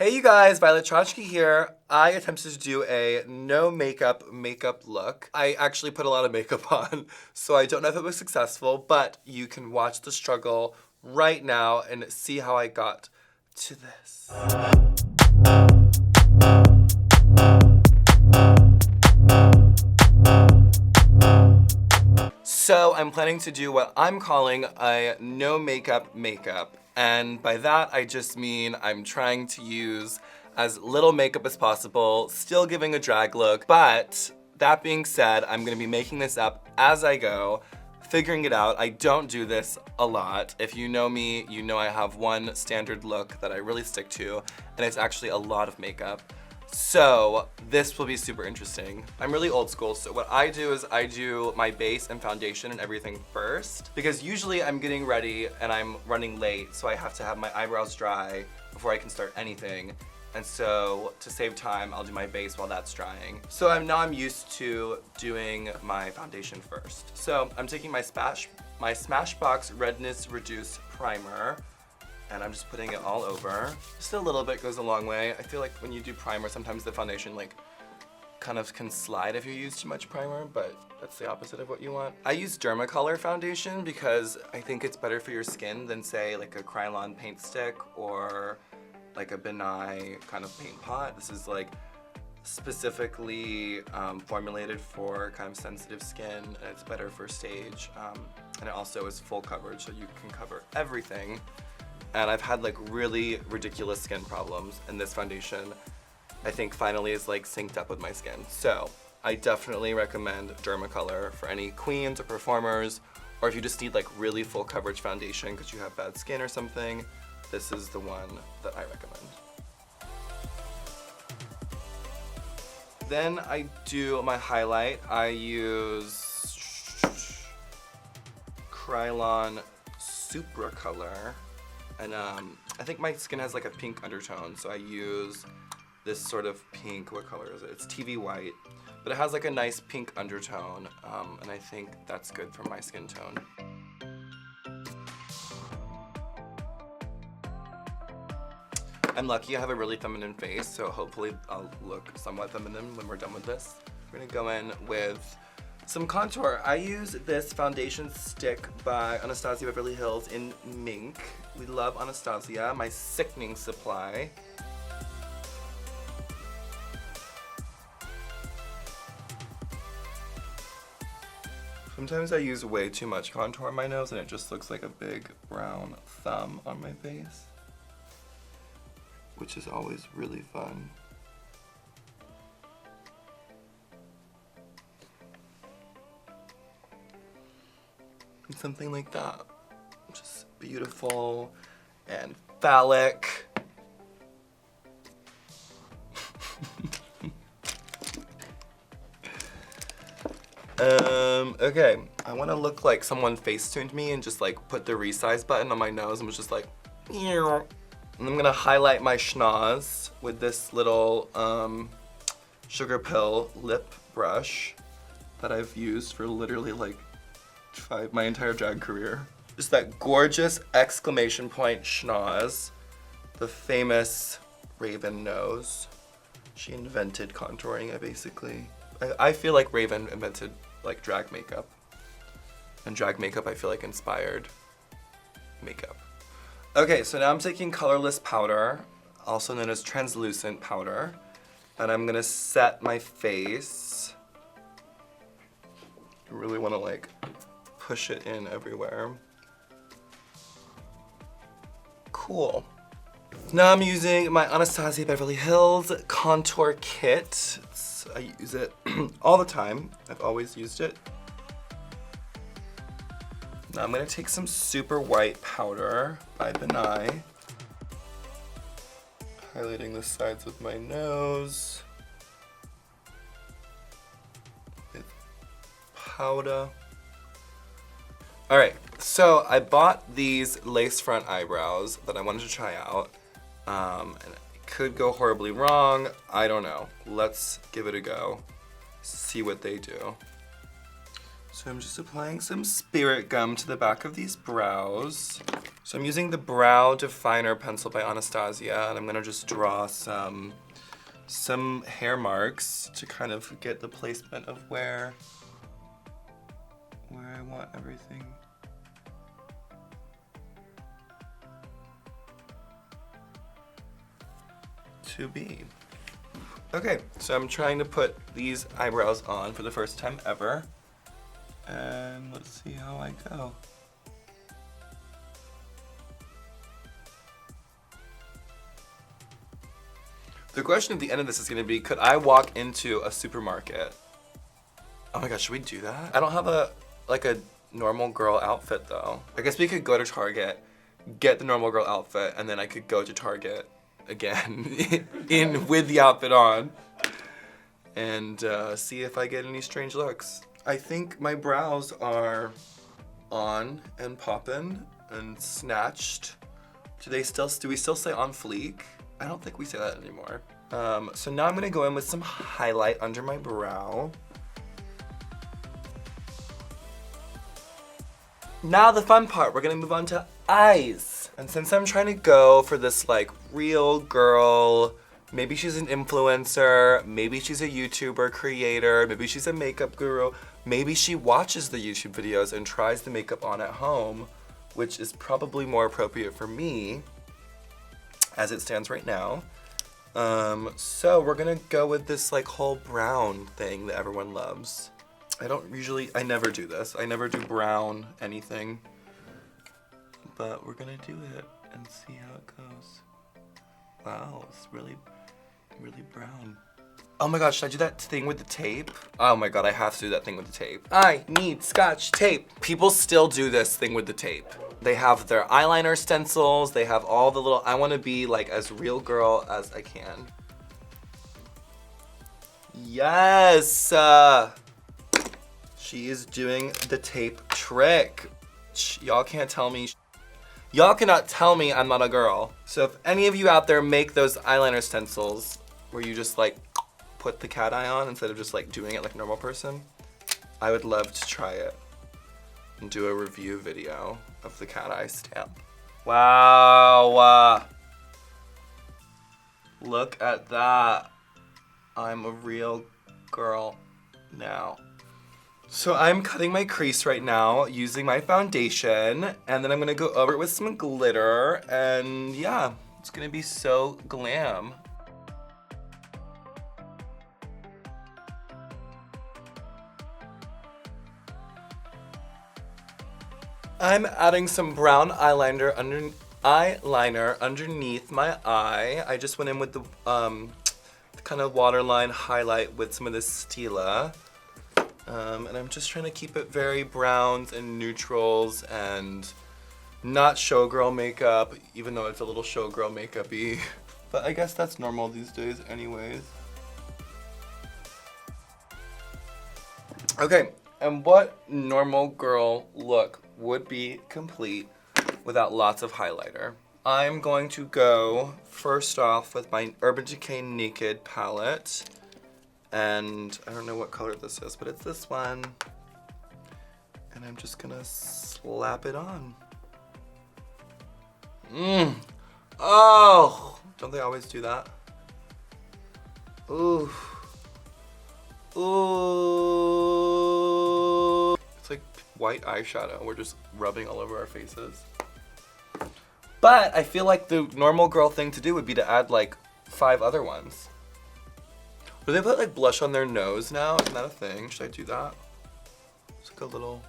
Hey you guys, Violet Chachki here. I attempted to do a no makeup look. I actually put a lot of makeup on, so I don't know if it was successful, but you can watch the struggle right now and see how I got to this. So I'm planning to do what I'm calling a no makeup. And by that, I just mean I'm trying to use as little makeup as possible, still giving a drag look. But that being said, I'm gonna be making this up as I go, figuring it out. I don't do this a lot. If you know me, you know I have one standard look that I really stick to, and it's actually a lot of makeup. So this will be super interesting. I'm really old school, so what I do is I do my base and foundation and everything first, because usually I'm getting ready and I'm running late, so I have to have my eyebrows dry before I can start anything. And so to save time, I'll do my base while that's drying. So now I'm used to doing my foundation first. So I'm taking my Smashbox Redness Reduce Primer, and I'm just putting it all over. Just a little bit goes a long way. I feel like when you do primer, sometimes the foundation kind of can slide if you use too much primer, but that's the opposite of what you want. I use Dermacolor foundation because I think it's better for your skin than say like a Krylon paint stick or like a Benai kind of paint pot. This is like specifically formulated for kind of sensitive skin, and it's better for stage. And it also is full coverage, so you can cover everything. And I've had like really ridiculous skin problems, and this foundation I think finally is like synced up with my skin. So I definitely recommend Dermacolor for any queens or performers, or if you just need like really full coverage foundation because you have bad skin or something, this is the one that I recommend. Then I do my highlight. I use Krylon Supra Color. And I think my skin has like a pink undertone, so I use this sort of pink, what color is it? It's TV white, but it has like a nice pink undertone, and I think that's good for my skin tone. I'm lucky I have a really feminine face, so hopefully I'll look somewhat feminine when we're done with this. We're gonna go in with some contour. I use this foundation stick by Anastasia Beverly Hills in Mink. We love Anastasia, my sickening supply. Sometimes I use way too much contour on my nose and it just looks like a big brown thumb on my face, which is always really fun. Something like that. Just beautiful and phallic. Okay, I want to look like someone face-tuned me and just like put the resize button on my nose and was just like, and I'm gonna highlight my schnoz with this little Sugar Pill lip brush that I've used for literally like my entire drag career. Just that gorgeous exclamation point schnoz, the famous Raven nose. She invented contouring, basically. I feel like Raven invented like drag makeup, and drag makeup I feel like inspired makeup. Okay, so now I'm taking colorless powder, also known as translucent powder, and I'm gonna set my face. I really wanna like push it in everywhere. Cool. Now I'm using my Anastasia Beverly Hills contour kit. I use it all the time. I've always used it. Now I'm gonna take some super white powder by Benai, highlighting the sides of my nose with powder. All right, so I bought these lace front eyebrows that I wanted to try out, and it could go horribly wrong. I don't know. Let's give it a go, see what they do. So I'm just applying some spirit gum to the back of these brows. So I'm using the Brow Definer pencil by Anastasia, and I'm gonna just draw some hair marks to kind of get the placement of where I want everything. To be. Okay, so I'm trying to put these eyebrows on for the first time ever. And let's see how I go. The question at the end of this is gonna be, could I walk into a supermarket? Oh my gosh, should we do that? I don't have a normal girl outfit though. I guess we could go to Target, get the normal girl outfit, and then I could go to Target again with the outfit on and see if I get any strange looks. I think my brows are on and poppin' and snatched. Do we still say on fleek? I don't think we say that anymore. So now I'm gonna go in with some highlight under my brow. Now the fun part, we're gonna move on to eyes. And since I'm trying to go for this like real girl, maybe she's an influencer, maybe she's a YouTuber creator, maybe she's a makeup guru, maybe she watches the YouTube videos and tries the makeup on at home, which is probably more appropriate for me as it stands right now. So we're gonna go with this like whole brown thing that everyone loves. I never do this. I never do brown anything, but we're gonna do it and see how it goes. Wow, it's really, really brown. Oh my gosh, should I do that thing with the tape? Oh my god, I have to do that thing with the tape. I need Scotch tape. People still do this thing with the tape. They have their eyeliner stencils, they have all the little, I wanna be like as real girl as I can. Yes! She is doing the tape trick. Y'all can't tell me. Y'all cannot tell me I'm not a girl. So if any of you out there make those eyeliner stencils where you just like put the cat eye on instead of just like doing it like a normal person, I would love to try it and do a review video of the cat eye stamp. Wow. Look at that. I'm a real girl now. So I'm cutting my crease right now using my foundation, and then I'm gonna go over it with some glitter, and yeah, it's gonna be so glam. I'm adding some brown eyeliner underneath my eye. I just went in with the kind of waterline highlight with some of this Stila. And I'm just trying to keep it very browns and neutrals and not showgirl makeup, even though it's a little showgirl makeup-y. But I guess that's normal these days anyways. Okay, and what normal girl look would be complete without lots of highlighter? I'm going to go first off with my Urban Decay Naked palette. And I don't know what color this is, but it's this one. And I'm just gonna slap it on. Oh! Don't they always do that? Ooh. Ooh. It's like white eyeshadow. We're just rubbing all over our faces. But I feel like the normal girl thing to do would be to add like 5 other ones. Do they put like blush on their nose now? Isn't that a thing? Should I do that? It's like a little...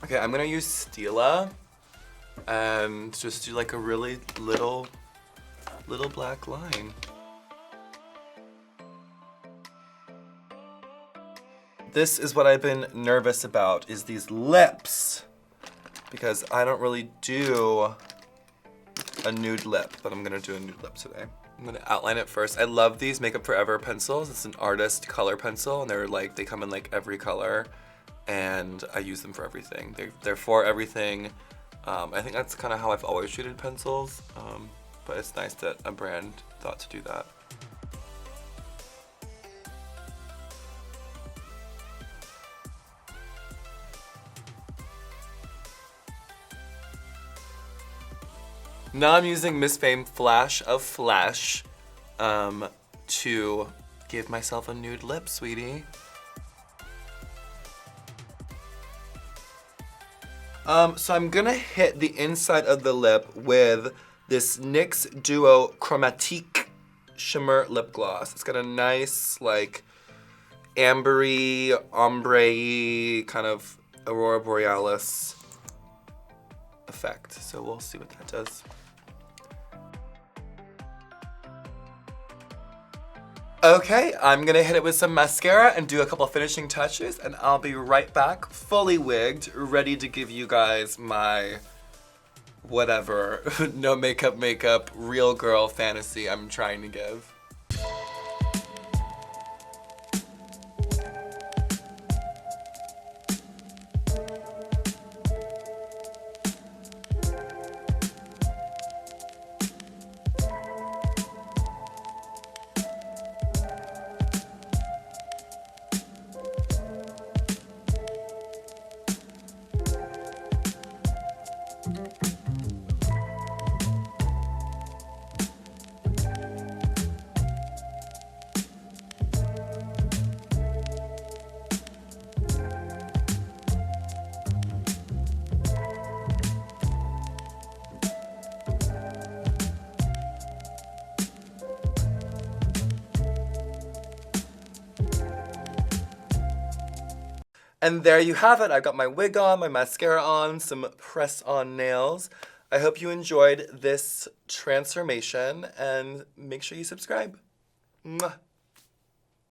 Okay, I'm gonna use Stila and just do like a really little black line. This is what I've been nervous about, is these lips. Because I don't really do a nude lip, but I'm gonna do a nude lip today. I'm gonna outline it first. I love these Makeup Forever pencils. It's an artist color pencil, and they come in like every color, and I use them for everything. They're for everything. I think that's kind of how I've always treated pencils, but it's nice that a brand thought to do that. Now I'm using Miss Fame Flash of Flesh to give myself a nude lip, sweetie. So I'm gonna hit the inside of the lip with this NYX Duo Chromatique Shimmer Lip Gloss. It's got a nice, like, ambery, ombre-y, kind of Aurora Borealis effect. So we'll see what that does. Okay, I'm gonna hit it with some mascara and do a couple finishing touches, and I'll be right back, fully wigged, ready to give you guys my whatever, no makeup, real girl fantasy I'm trying to give. And there you have it. I got my wig on, my mascara on, some press-on nails. I hope you enjoyed this transformation, and make sure you subscribe. Mwah.